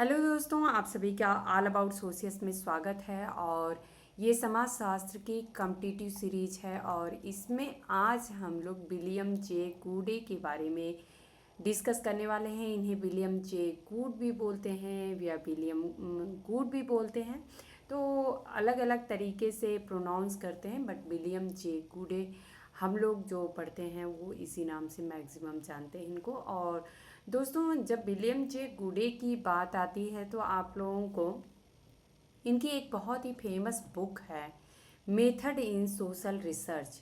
Hello दोस्तों, आप सभी का ऑल अबाउट सोशियस में स्वागत है। और ये समाज शास्त्र की कॉम्पिटिटिव सीरीज है और इसमें आज हम लोग विलियम जे गूडे के बारे में डिस्कस करने वाले हैं। इन्हें विलियम जे गूड भी बोलते हैं या विलियम गूड भी बोलते हैं, तो अलग अलग तरीके से प्रोनाउंस करते हैं, बट विलियम जे गूडे हम लोग जो पढ़ते हैं वो इसी नाम से मैक्सिमम जानते हैं इनको। और दोस्तों, जब विलियम जे गूडे की बात आती है तो आप लोगों को इनकी एक बहुत ही फेमस बुक है, method in social research.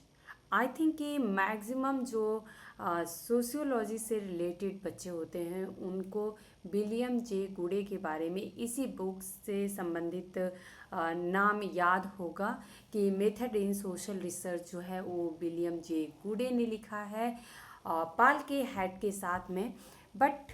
I think कि मैक्सिमम जो सोशियोलॉजी से रिलेटेड बच्चे होते हैं उनको विलियम जे गूडे के बारे में इसी बुक से संबंधित नाम याद होगा कि मेथड इन सोशल रिसर्च जो है वो विलियम जे गूडे ने लिखा है पाल के हेड के साथ में। बट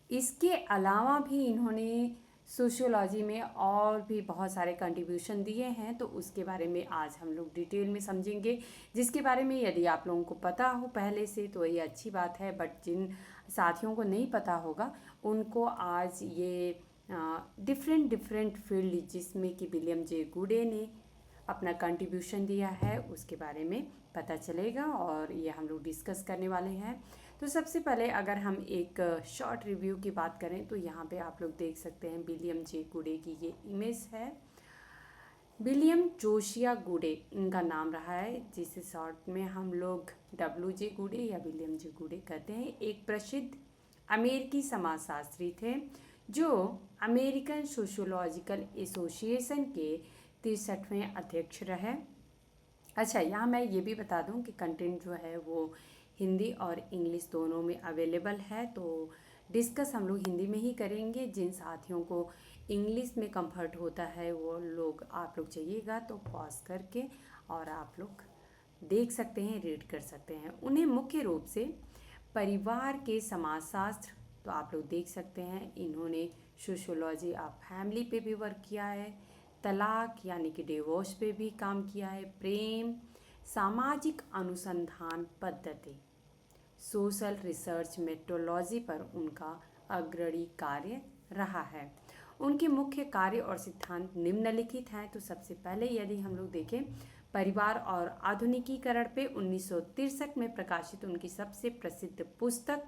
इसके अलावा भी इन्होंने सोशियोलॉजी में और भी बहुत सारे कंट्रीब्यूशन दिए हैं, तो उसके बारे में आज हम लोग डिटेल में समझेंगे, जिसके बारे में यदि आप लोगों को पता हो पहले से तो ये अच्छी बात है, बट जिन साथियों को नहीं पता होगा उनको आज ये डिफरेंट डिफरेंट फील्ड जिसमें कि विलियम जे गूडे ने अपना कंट्रीब्यूशन दिया है उसके बारे में पता चलेगा और ये हम लोग डिस्कस करने वाले हैं। तो सबसे पहले अगर हम एक शॉर्ट रिव्यू की बात करें तो यहाँ पे आप लोग देख सकते हैं विलियम जे गूडे की ये इमेज है। विलियम जोशिया गूडे इनका नाम रहा है, जिसे शॉर्ट में हम लोग डब्ल्यू जे गूडे या विलियम जे गूडे कहते हैं। एक प्रसिद्ध अमेरिकी समाजशास्त्री थे जो अमेरिकन सोशियोलॉजिकल एसोसिएशन के 63वें अध्यक्ष रहे। अच्छा, यहाँ मैं ये भी बता दूँ कि कंटेंट जो है वो हिंदी और इंग्लिश दोनों में अवेलेबल है, तो डिस्कस हम लोग हिंदी में ही करेंगे। जिन साथियों को इंग्लिश में कंफर्ट होता है वो लोग आप लोग चाहिएगा तो पॉज करके और आप लोग देख सकते हैं, रीड कर सकते हैं। उन्हें मुख्य रूप से परिवार के समाजशास्त्र, तो आप लोग देख सकते हैं इन्होंने सोशियोलॉजी ऑफ फैमिली पे भी वर्क किया है, तलाक यानी कि डिवोर्स पे भी काम किया है, प्रेम, सामाजिक अनुसंधान पद्धति, सोशल रिसर्च मेट्रोलॉजी पर उनका अग्रणी कार्य रहा है। उनके मुख्य कार्य और सिद्धांत निम्नलिखित हैं। तो सबसे पहले यदि हम लोग देखें परिवार और आधुनिकीकरण पे 1963 में प्रकाशित उनकी सबसे प्रसिद्ध पुस्तक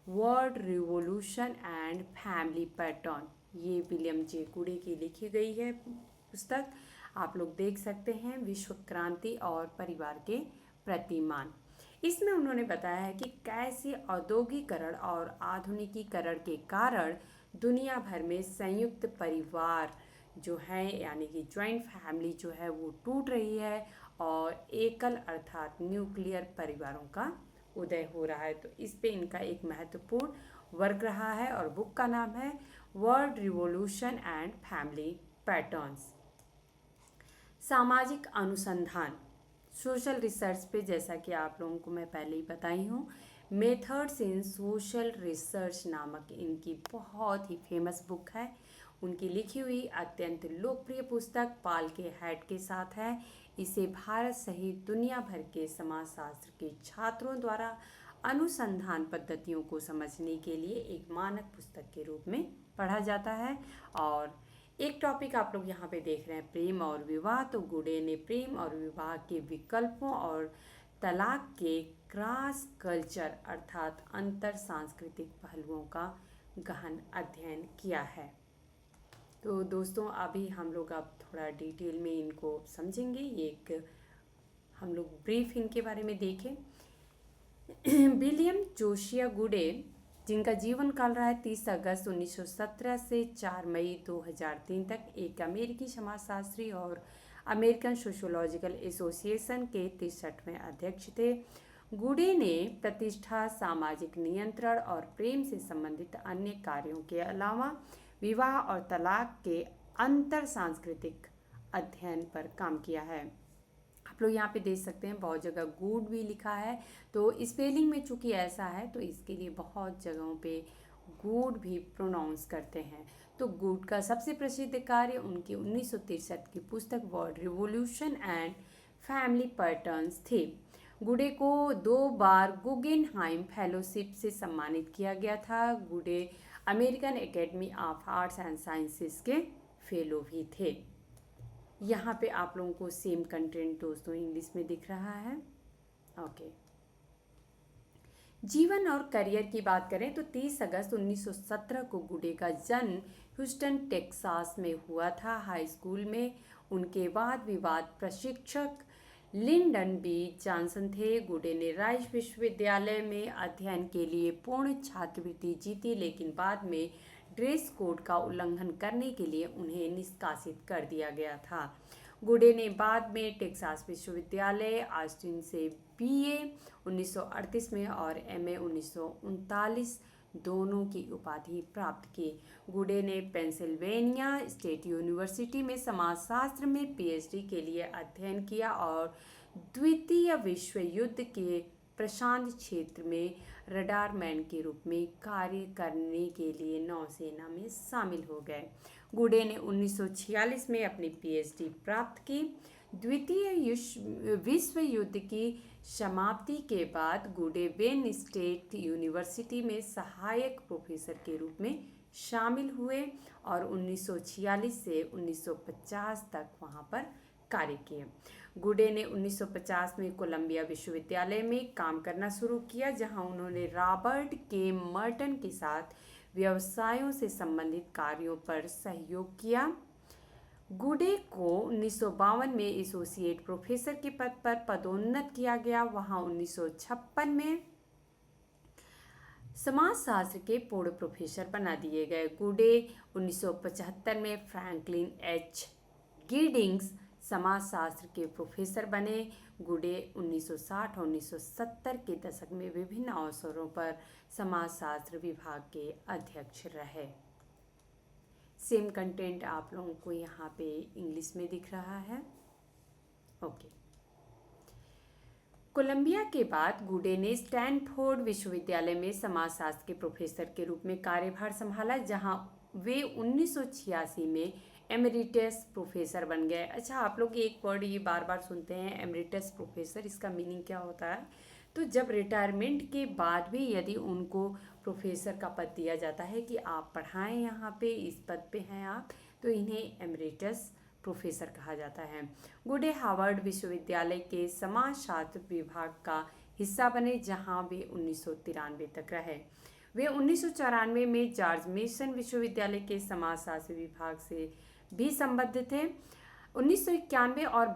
world revolution and family pattern, ये विलियम जे गूडे की लिखी गई है पुस्तक। आप लोग देख सकते हैं विश्व क्रांति और परिवार के प्रतिमान। इसमें उन्होंने बताया है कि कैसे औद्योगिकरण और आधुनिकीकरण के कारण दुनिया भर में संयुक्त परिवार जो है यानी कि जॉइंट फैमिली जो है वो टूट रही है और एकल अर्थात न्यूक्लियर परिवारों का उदय हो रहा है। तो इस पे इनका एक महत्वपूर्ण वर्क रहा है और बुक का नाम है world revolution and family patterns. सामाजिक अनुसंधान, सोशल रिसर्च पे जैसा कि आप लोगों को मैं पहले ही बताई हूँ, मेथड्स इन सोशल रिसर्च नामक इनकी बहुत ही फेमस बुक है। उनकी लिखी हुई अत्यंत लोकप्रिय पुस्तक पाल के हेड के साथ है। इसे भारत सहित दुनिया भर के समाजशास्त्र के छात्रों द्वारा अनुसंधान पद्धतियों को समझने के लिए एक मानक पुस्तक के रूप में पढ़ा जाता है। और एक टॉपिक आप लोग यहाँ पे देख रहे हैं प्रेम और विवाह, तो गूडे ने प्रेम और विवाह के विकल्पों और तलाक के क्रॉस कल्चर अर्थात अंतर सांस्कृतिक पहलुओं का गहन अध्ययन किया है। तो दोस्तों अभी हम लोग अब थोड़ा डिटेल में इनको समझेंगे। ये एक हम लोग ब्रीफ इनके बारे में देखें। विलियम जोशिया गूडे, जिनका जीवन काल रहा है 30 अगस्त 1917 से 4 मई 2003 तक, एक अमेरिकी समाजशास्त्री और अमेरिकन सोशियोलॉजिकल एसोसिएशन के 63वें अध्यक्ष थे। गूडे ने प्रतिष्ठा, सामाजिक नियंत्रण और प्रेम से संबंधित अन्य कार्यों के अलावा विवाह और तलाक के अंतर सांस्कृतिक अध्ययन पर काम किया है। आप लोग यहाँ पे देख सकते हैं बहुत जगह गूड भी लिखा है, तो स्पेलिंग में चूंकि ऐसा है तो इसके लिए बहुत जगहों पे गूड भी प्रोनाउंस करते हैं। तो गूड का सबसे प्रसिद्ध कार्य उनकी 1963 की पुस्तक world revolution and family patterns थे। गुडे को 2 बार गुगेनहाइम फेलोशिप से सम्मानित किया गया था। गुडे American academy of arts and sciences के फेलो भी थे। यहाँ पे आप लोगों को सेम कंटेंट दोस्तों इंग्लिश में दिख रहा है। ओके, जीवन और करियर की बात करें तो 30 अगस्त 1917 को गुडे का जन्म ह्यूस्टन टेक्सास में हुआ था। हाई स्कूल में उनके वाद विवाद प्रशिक्षक लिंडन बी जॉनसन थे। गुडे ने राइस विश्वविद्यालय में अध्ययन के लिए पूर्ण छात्रवृत्ति जीती, लेकिन बाद में ड्रेस कोड का उल्लंघन करने के लिए उन्हें निष्कासित कर दिया गया था। गुडे ने बाद में टेक्सास विश्वविद्यालय ऑस्टिन से बीए 1938 में और एमए 1939 दोनों की उपाधि प्राप्त की। गुडे ने पेंसिल्वेनिया स्टेट यूनिवर्सिटी में समाजशास्त्र में पीएचडी के लिए अध्ययन किया और द्वितीय विश्व युद्ध के प्रशांत क्षेत्र में रडारमैन के रूप में कार्य करने के लिए नौसेना में शामिल हो गए। गुडे ने 1946 में अपनी पीएचडी प्राप्त की। द्वितीय विश्व युद्ध की समाप्ति के बाद गुडे वेन स्टेट यूनिवर्सिटी में सहायक प्रोफेसर के रूप में शामिल हुए और 1946 से 1950 तक वहां पर कार्य किए। गुडे ने 1950 में कोलंबिया विश्वविद्यालय में काम करना शुरू किया, जहां उन्होंने रॉबर्ट के मर्टन के साथ व्यवसायों से संबंधित कार्यों पर सहयोग किया। गुडे को 1952 में एसोसिएट प्रोफेसर के पद पर पदोन्नत किया गया। वहां 1956 में समाजशास्त्र के पूर्ण प्रोफेसर बना दिए गए। गुडे 1975 में फ्रैंकलिन एच गिडिंग्स समाजशास्त्र के प्रोफेसर बने। गुडे 1960 और 1970 के दशक में विभिन्न अवसरों पर समाजशास्त्र विभाग के अध्यक्ष रहे। सेम कंटेंट आप लोगों को यहाँ पे इंग्लिश में दिख रहा है। ओके, कोलंबिया के बाद गुडे ने स्टैनफोर्ड विश्वविद्यालय में समाजशास्त्र के प्रोफेसर के रूप में कार्यभार संभाला, जहां वे 1986 में एमरिटस प्रोफेसर बन गए। अच्छा, आप लोग एक वर्ड ये बार बार सुनते हैं, एमरिटस प्रोफेसर, इसका मीनिंग क्या होता है? तो जब रिटायरमेंट के बाद भी यदि उनको प्रोफेसर का पद दिया जाता है कि आप पढ़ाएं, यहाँ पे इस पद पे हैं आप, तो इन्हें एमरिटस प्रोफेसर कहा जाता है। गुडे हार्वर्ड विश्वविद्यालय के समाजशास्त्र विभाग का हिस्सा बने, जहाँ वे 1993 तक रहे। वे 1994 में जॉर्ज मेसन विश्वविद्यालय के समाजशास्त्र विभाग से भी संबद्ध थे। 1991 और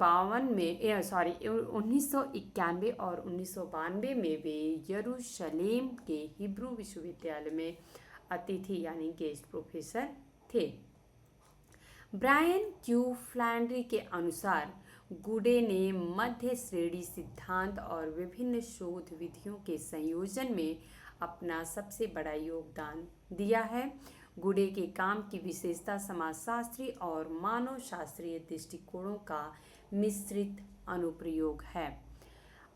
1992 में वे यरूशलेम के हिब्रू विश्वविद्यालय में अतिथि यानी गेस्ट प्रोफेसर थे। ब्रायन क्यू फ्लैंड्री के अनुसार गुडे ने मध्य श्रेणी सिद्धांत और विभिन्न शोध विधियों के संयोजन में अपना सबसे बड़ा योगदान दिया है। गुडे के काम की विशेषता समाजशास्त्री और मानव शास्त्रीय दृष्टिकोणों का मिश्रित अनुप्रयोग है।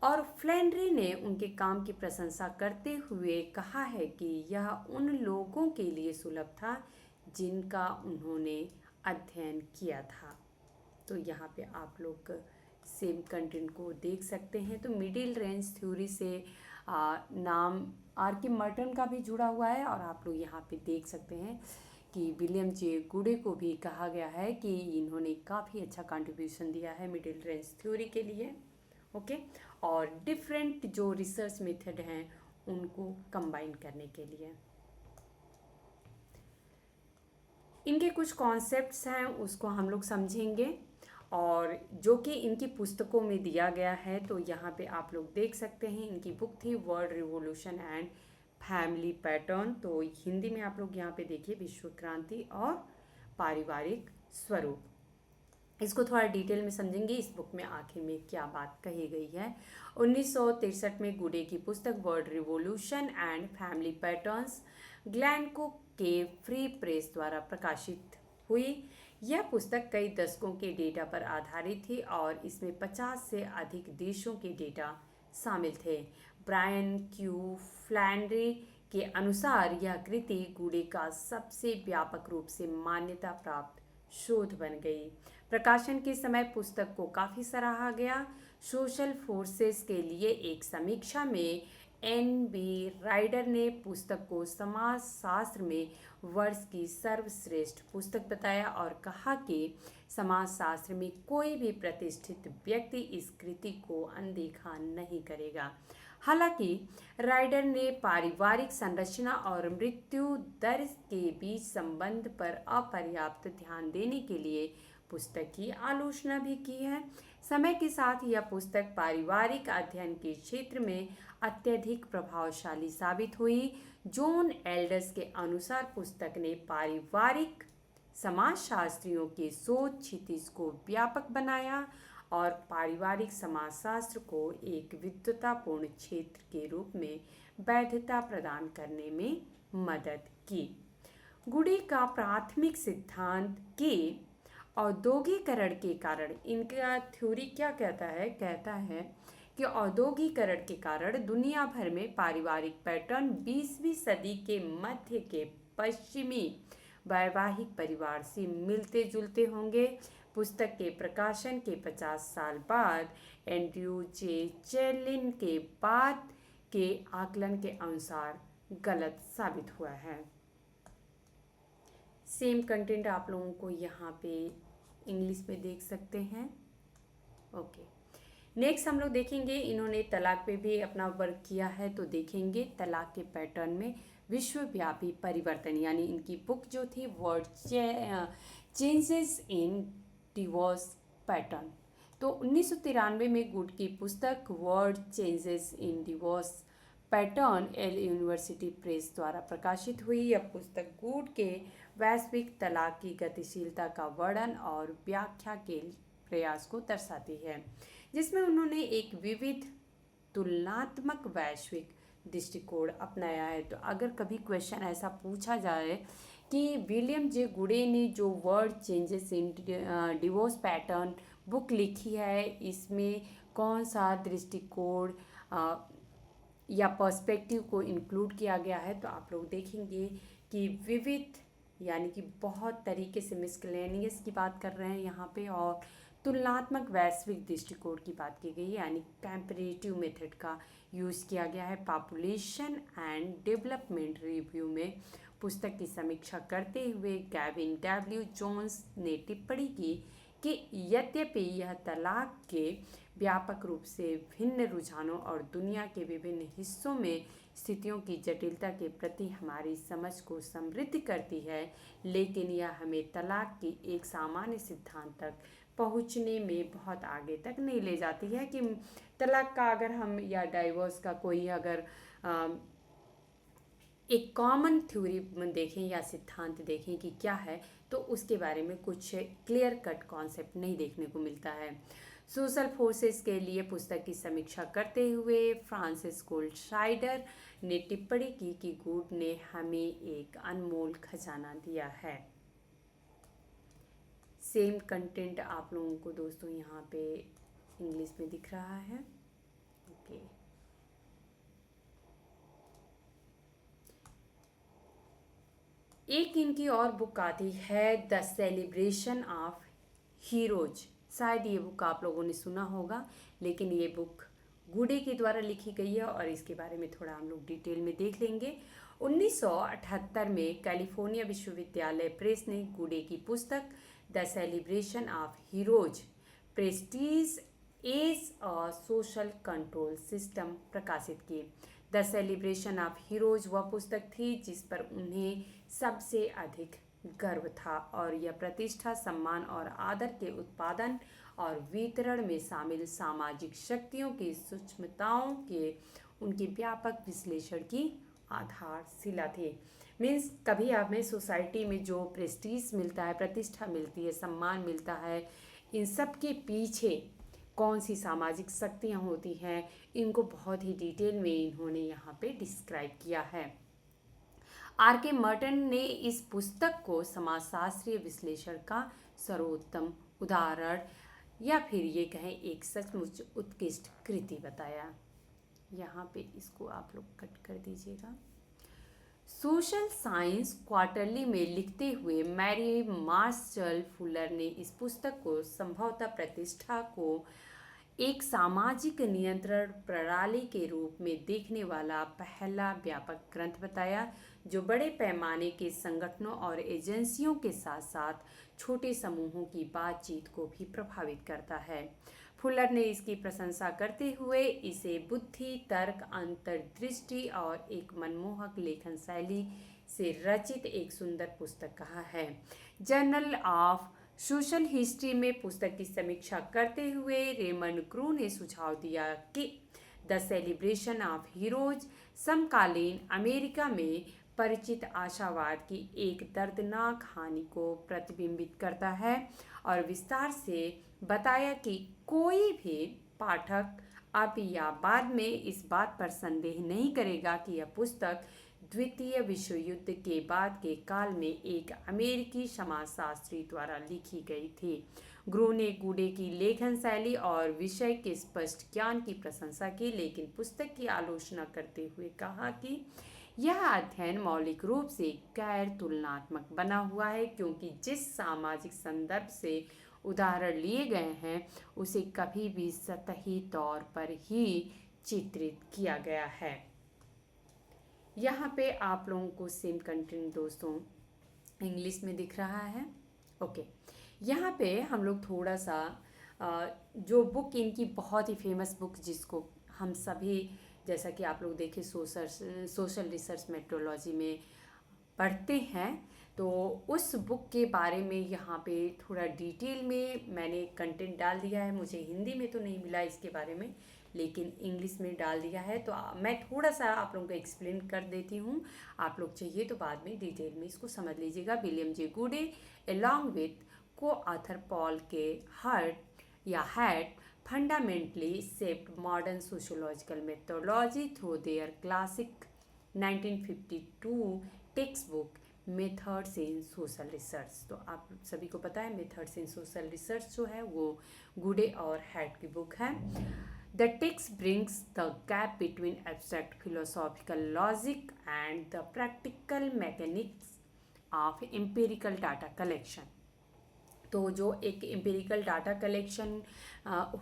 और फ्लैंड्री ने उनके काम की प्रशंसा करते हुए कहा है कि यह उन लोगों के लिए सुलभ था जिनका उन्होंने अध्ययन किया था। तो यहाँ पे आप लोग सेम कंटेंट को देख सकते हैं। तो मिडिल रेंज थ्योरी से नाम आर.के. मर्टन का भी जुड़ा हुआ है और आप लोग यहाँ पे देख सकते हैं कि विलियम जे गुडे को भी कहा गया है कि इन्होंने काफ़ी अच्छा कंट्रीब्यूशन दिया है मिडिल रेंज थ्योरी के लिए। ओके, और डिफरेंट जो रिसर्च मेथड हैं उनको कंबाइन करने के लिए। इनके कुछ कॉन्सेप्ट्स हैं उसको हम लोग समझेंगे और जो कि इनकी पुस्तकों में दिया गया है। तो यहाँ पे आप लोग देख सकते हैं, इनकी बुक थी world revolution and family pattern. तो हिंदी में आप लोग यहाँ पे देखिए विश्व क्रांति और पारिवारिक स्वरूप। इसको थोड़ा डिटेल में समझेंगे इस बुक में आखिर में क्या बात कही गई है। 1963 में गुडे की पुस्तक world revolution and family patterns Glencoe के फ्री प्रेस द्वारा प्रकाशित हुई। यह पुस्तक कई दशकों के डेटा पर आधारित थी और इसमें 50 से अधिक देशों के डेटा शामिल थे। ब्रायन क्यू फ्लैंड्री के अनुसार यह कृति गुडे का सबसे व्यापक रूप से मान्यता प्राप्त शोध बन गई। प्रकाशन के समय पुस्तक को काफ़ी सराहा गया। सोशल फोर्सेस के लिए एक समीक्षा में N.B. राइडर ने पुस्तक को समाज शास्त्र में वर्ष की सर्वश्रेष्ठ पुस्तक बताया और कहा कि समाज शास्त्र में कोई भी प्रतिष्ठित व्यक्ति इस कृति को अनदेखा नहीं करेगा। हालांकि राइडर ने पारिवारिक संरचना और मृत्यु दर के बीच संबंध पर अपर्याप्त ध्यान देने के लिए पुस्तक की आलोचना भी की है। समय के साथ यह पुस्तक पारिवारिक अध्ययन के क्षेत्र में अत्यधिक प्रभावशाली साबित हुई। जॉन एल्डर्स के अनुसार पुस्तक ने पारिवारिक समाजशास्त्रियों के सोच क्षितिज को व्यापक बनाया और पारिवारिक समाजशास्त्र को एक विद्वतापूर्ण क्षेत्र के रूप में वैधता प्रदान करने में मदद की। गुडी का प्राथमिक सिद्धांत के औद्योगिकरण के कारण, इनका थ्योरी क्या कहता है कि औद्योगिकरण के कारण दुनिया भर में पारिवारिक पैटर्न 20वीं सदी के मध्य के पश्चिमी वैवाहिक परिवार से मिलते जुलते होंगे। पुस्तक के प्रकाशन के 50 साल बाद एंड्रयू जे चेलिन के बाद के आकलन के अनुसार गलत साबित हुआ है। सेम कंटेंट आप लोगों को यहाँ पे इंग्लिश में देख सकते हैं। ओके, नेक्स्ट हम लोग देखेंगे, इन्होंने तलाक पे भी अपना वर्क किया है, तो देखेंगे तलाक के पैटर्न में विश्वव्यापी परिवर्तन, यानी इनकी बुक जो थी word changes in divorce pattern. तो 1993 में गुड की पुस्तक word changes in divorce pattern L university press द्वारा प्रकाशित हुई। यह पुस्तक गुड के वैश्विक तलाक की गतिशीलता का वर्णन और व्याख्या के प्रयास को दर्शाती है, जिसमें उन्होंने एक विविध तुलनात्मक वैश्विक दृष्टिकोण अपनाया है। तो अगर कभी क्वेश्चन ऐसा पूछा जाए कि विलियम जे गुडे ने जो word changes in divorce pattern book लिखी है, इसमें कौन सा दृष्टिकोण या पर्सपेक्टिव को इंक्लूड किया गया है, तो आप लोग देखेंगे कि विविध यानी कि बहुत तरीके से मिसलेनियस की बात कर रहे हैं यहाँ पे, और तुलनात्मक वैश्विक दृष्टिकोण की बात की गई है, यानी कंपैरेटिव मेथड का यूज़ किया गया है। पॉपुलेशन एंड डेवलपमेंट रिव्यू में पुस्तक की समीक्षा करते हुए गैविन डब्ल्यू जोन्स ने टिप्पणी की कि यद्यपि यह तलाक के व्यापक रूप से भिन्न रुझानों और दुनिया के विभिन्न हिस्सों में स्थितियों की जटिलता के प्रति हमारी समझ को समृद्ध करती है, लेकिन यह हमें तलाक की एक सामान्य सिद्धांत तक पहुंचने में बहुत आगे तक नहीं ले जाती है। कि तलाक का अगर हम या डाइवोर्स का कोई अगर एक कॉमन थ्योरी देखें या सिद्धांत देखें कि क्या है, तो उसके बारे में कुछ क्लियर कट कॉन्सेप्ट नहीं देखने को मिलता है। सोशल फोर्सेस के लिए पुस्तक की समीक्षा करते हुए फ्रांसिस गोल्डशाइडर ने टिप्पणी की कि गुड ने हमें एक अनमोल खजाना दिया है। सेम कंटेंट आप लोगों को दोस्तों यहाँ पे इंग्लिश में दिख रहा है। ओके, एक इनकी और बुक आती है द सेलिब्रेशन ऑफ हीरोज। शायद ये बुक आप लोगों ने सुना होगा, लेकिन ये बुक गुडे के द्वारा लिखी गई है और इसके बारे में थोड़ा हम लोग डिटेल में देख लेंगे। 1978 में कैलिफोर्निया विश्वविद्यालय प्रेस ने गुडे की पुस्तक the celebration of heroes prestige as a social control system प्रकाशित की। द सेलिब्रेशन ऑफ हीरोज वह पुस्तक थी जिस पर उन्हें सबसे अधिक गर्व था, और यह प्रतिष्ठा, सम्मान और आदर के उत्पादन और वितरण में शामिल सामाजिक शक्तियों की सूक्ष्मताओं के उनके व्यापक विश्लेषण की आधारशिला थी। मीन्स कभी हमें सोसाइटी में जो प्रेस्टीज मिलता है, प्रतिष्ठा मिलती है, सम्मान मिलता है, इन सब के पीछे कौन सी सामाजिक शक्तियाँ होती हैं, इनको बहुत ही डिटेल में इन्होंने यहाँ पे डिस्क्राइब किया है। आर.के. मर्टन ने इस पुस्तक को समाजशास्त्रीय विश्लेषण का सर्वोत्तम उदाहरण या फिर ये कहें एक सचमुच उत्कृष्ट कृति बताया। यहाँ पे इसको आप लोग कट कर दीजिएगा। सोशल साइंस क्वार्टरली में लिखते हुए मैरी मार्शल फुलर ने इस पुस्तक को संभवतः प्रतिष्ठा को एक सामाजिक नियंत्रण प्रणाली के रूप में देखने वाला पहला व्यापक ग्रंथ बताया, जो बड़े पैमाने के संगठनों और एजेंसियों के साथ साथ छोटे समूहों की बातचीत को भी प्रभावित करता है। फुलर ने इसकी प्रशंसा करते हुए इसे बुद्धि, तर्क, अंतर्दृष्टि और एक मनमोहक लेखन शैली से रचित एक सुंदर पुस्तक कहा है। जर्नल ऑफ सोशल हिस्ट्री में पुस्तक की समीक्षा करते हुए रेमंड क्रू ने सुझाव दिया कि द सेलिब्रेशन ऑफ हीरोज समकालीन अमेरिका में परिचित आशावाद की एक दर्दनाक हानि को प्रतिबिंबित करता है और विस्तार से बताया कि कोई भी पाठक अब या बाद में इस बात पर संदेह नहीं करेगा कि यह पुस्तक द्वितीय विश्व युद्ध के बाद के काल में एक अमेरिकी समाजशास्त्री द्वारा लिखी गई थी। ग्रू ने गुडे की लेखन शैली और विषय के स्पष्ट ज्ञान की प्रशंसा की, लेकिन पुस्तक की आलोचना करते हुए कहा कि यह अध्ययन मौलिक रूप से गैर तुलनात्मक बना हुआ है, क्योंकि जिस सामाजिक संदर्भ से उदाहरण लिए गए हैं उसे कभी भी सतही तौर पर ही चित्रित किया गया है। यहाँ पे आप लोगों को सेम कंटेंट दोस्तों इंग्लिश में दिख रहा है। ओके, यहाँ पे हम लोग थोड़ा सा जो बुक इनकी बहुत ही फेमस बुक, जिसको हम सभी जैसा कि आप लोग देखें सोशल रिसर्च मेट्रोलॉजी में पढ़ते हैं, तो उस बुक के बारे में यहाँ पे थोड़ा डिटेल में मैंने कंटेंट डाल दिया है। मुझे हिंदी में तो नहीं मिला इसके बारे में, लेकिन इंग्लिश में डाल दिया है, तो मैं थोड़ा सा आप लोगों को एक्सप्लेन कर देती हूँ। आप लोग चाहिए तो बाद में डिटेल में इसको समझ लीजिएगा। विलियम जे गुडे along with co-author Paul K. Hart fundamentally shaped modern sociological methodology through their classic 1952 textbook methods in social research. तो आप सभी को पता है मेथड्स इन सोशल रिसर्च जो है वो गुडे और हैट की बुक है। The text brings the gap between abstract philosophical logic and the practical mechanics of empirical data collection. तो जो एक एम्पिरिकल डाटा कलेक्शन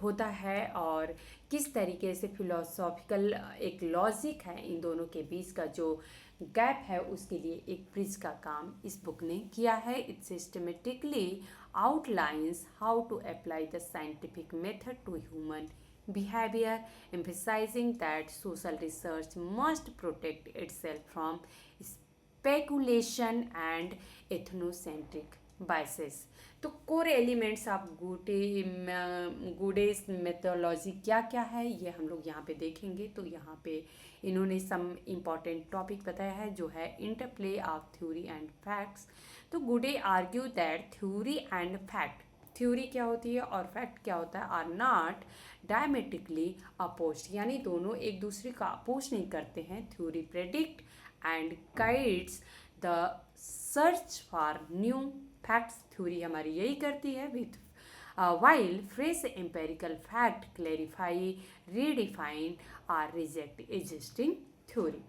होता है और किस तरीके से फिलोसॉफिकल एक लॉजिक है, इन दोनों के बीच का जो गैप है उसके लिए एक ब्रिज का काम इस बुक ने किया है। It systematically outlines how to apply the scientific method to human behavior, emphasizing that social research must protect itself from speculation and ethnocentric biases। तो कोर एलिमेंट्स ऑफ गुडेस मेथोलॉजी क्या क्या है ये हम लोग यहाँ पे देखेंगे। तो यहाँ पे इन्होंने सम इम्पॉर्टेंट टॉपिक बताया है, जो है interplay of theory and facts. तो गुडे argue that theory and fact, theory क्या होती है और फैक्ट क्या होता है, आर नॉट डायमेट्रिकली अपोज्ड, यानी दोनों एक दूसरे का अपोज नहीं करते हैं। Theory predict and guides the search for new facts, theory हमारी यही करती है with while fresh empirical fact clarify, redefine or reject existing theory।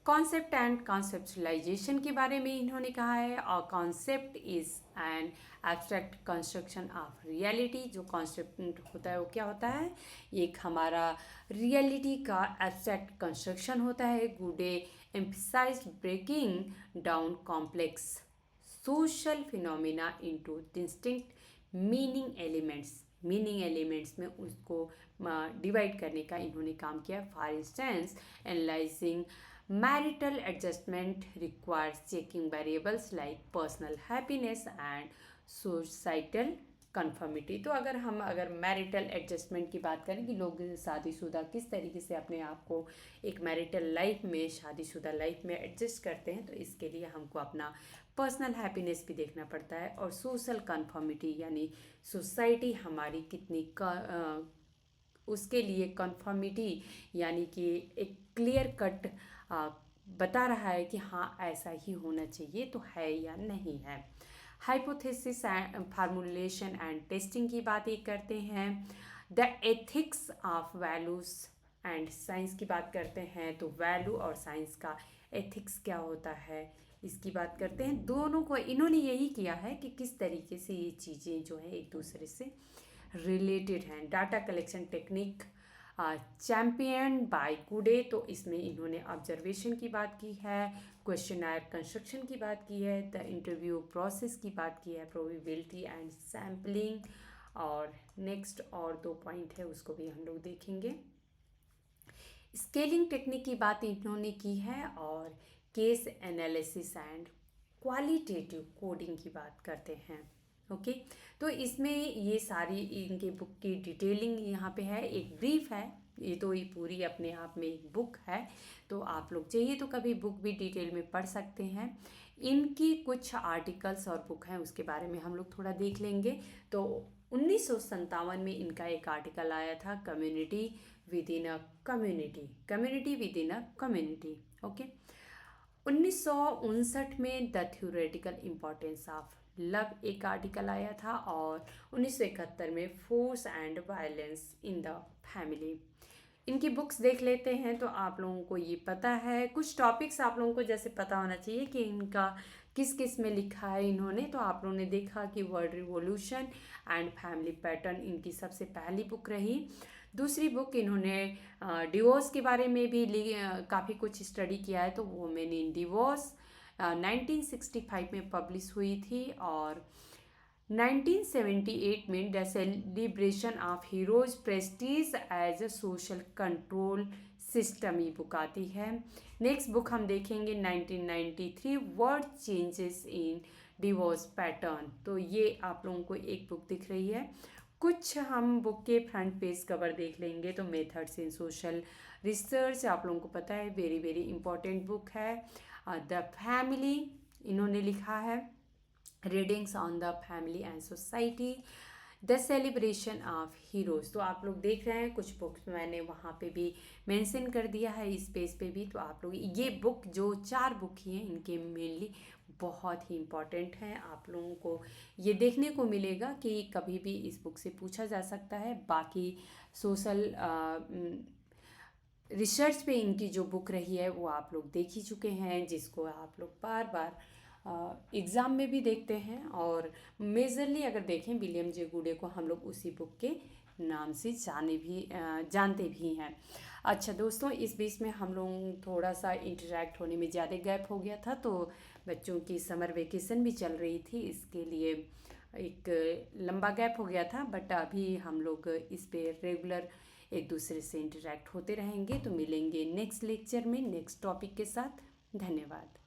Concept and conceptualisation के बारे में इन्होंने कहा है, और concept is an abstract construction of reality. जो कॉन्सेप्ट होता है वो क्या होता है, एक हमारा रियलिटी का एब्स्ट्रैक्ट कंस्ट्रक्शन होता है। Goode emphasised breaking down complex social phenomena into distinct meaning elements, meaning elements में उसको डिवाइड करने का इन्होंने काम किया। For instance analysing marital adjustment requires checking variables like personal happiness and societal conformity। तो अगर मैरिटल एडजस्टमेंट की बात करें कि लोग शादीशुदा किस तरीके से अपने आप को एक मैरिटल लाइफ में, शादीशुदा लाइफ में एडजस्ट करते हैं, तो इसके लिए हमको अपना पर्सनल हैप्पीनेस भी देखना पड़ता है। और सोशल कन्फर्मिटी यानी सोसाइटी हमारी कितनी उसके लिए कन्फर्मिटी यानी कि एक क्लियर कट बता रहा है कि हाँ ऐसा ही होना चाहिए, तो है या नहीं है। हाइपोथेसिस फार्मूलेशन एंड टेस्टिंग की बात ये करते हैं। The ethics of values and science की बात करते हैं तो वैल्यू और साइंस का एथिक्स क्या होता है, इसकी बात करते हैं। दोनों को इन्होंने यही किया है कि किस तरीके से ये चीज़ें जो है एक दूसरे से रिलेटेड हैं। Data collection technique champion by Goode, तो इसमें इन्होंने ऑब्जर्वेशन की बात की है, क्वेश्चनर कंस्ट्रक्शन की बात की है, द इंटरव्यू प्रोसेस की बात की है, प्रोबेबिलिटी एंड सैम्पलिंग, और नेक्स्ट और 2 पॉइंट है उसको भी हम लोग देखेंगे। स्केलिंग टेक्निक की बात इन्होंने की है, और case analysis and qualitative coding की बात करते हैं। ओके, तो इसमें ये सारी इनके बुक की डिटेलिंग यहाँ पे है, एक ब्रीफ है, ये तो ये पूरी अपने आप में एक बुक है, तो आप लोग चाहिए तो कभी बुक भी डिटेल में पढ़ सकते हैं। इनकी कुछ आर्टिकल्स और बुक हैं उसके बारे में हम लोग थोड़ा देख लेंगे। तो 1957 में इनका एक आर्टिकल आया था, community with in a community, community with in a community. Okay, 1959 में the theoretical importance of love एक आर्टिकल आया था, और 1971 में force and violence in the family. इनकी बुक्स देख लेते हैं तो आप लोगों को ये पता है, कुछ टॉपिक्स आप लोगों को जैसे पता होना चाहिए कि इनका किस किस में लिखा है इन्होंने। तो आप लोगों ने देखा कि world revolution and family pattern इनकी सबसे पहली बुक रही। दूसरी बुक इन्होंने डिवोर्स के बारे में भी काफ़ी कुछ स्टडी किया है, तो वुमेन इन डिवोर्स 1965 में पब्लिश हुई थी, और 1978 में the celebration of heroes prestige as a social control system ये बुक आती है। नेक्स्ट बुक हम देखेंगे 1993 world changes in divorce pattern, तो ये आप लोगों को एक बुक दिख रही है। कुछ हम बुक के फ्रंट पेज कवर देख लेंगे, तो मेथड्स इन सोशल रिसर्च आप लोगों को पता है, वेरी वेरी इंपॉर्टेंट बुक है। द फैमिली इन्होंने लिखा है, readings on the family and society, the celebration of heroes, तो आप लोग देख रहे हैं कुछ बुक्स मैंने वहाँ पे भी मेंशन कर दिया है इस पेज पे भी। तो आप लोग ये बुक जो 4 बुक ही हैं इनके मेनली बहुत ही इम्पॉर्टेंट हैं, आप लोगों को ये देखने को मिलेगा कि कभी भी इस बुक से पूछा जा सकता है। बाकी सोशल रिसर्च पे इनकी जो बुक रही है वो आप लोग देख ही चुके हैं, जिसको आप लोग बार बार एग्ज़ाम में भी देखते हैं, और मेजरली अगर देखें विलियम जे गूडे को हम लोग उसी बुक के नाम से जानते भी हैं। अच्छा दोस्तों, इस बीच में हम लोग थोड़ा सा इंटरेक्ट होने में ज़्यादा गैप हो गया था, तो बच्चों की समर वेकेशन भी चल रही थी, इसके लिए एक लंबा गैप हो गया था। बट अभी हम लोग इस पे रेगुलर एक दूसरे से इंटरेक्ट होते रहेंगे, तो मिलेंगे नेक्स्ट लेक्चर में नेक्स्ट टॉपिक के साथ। धन्यवाद।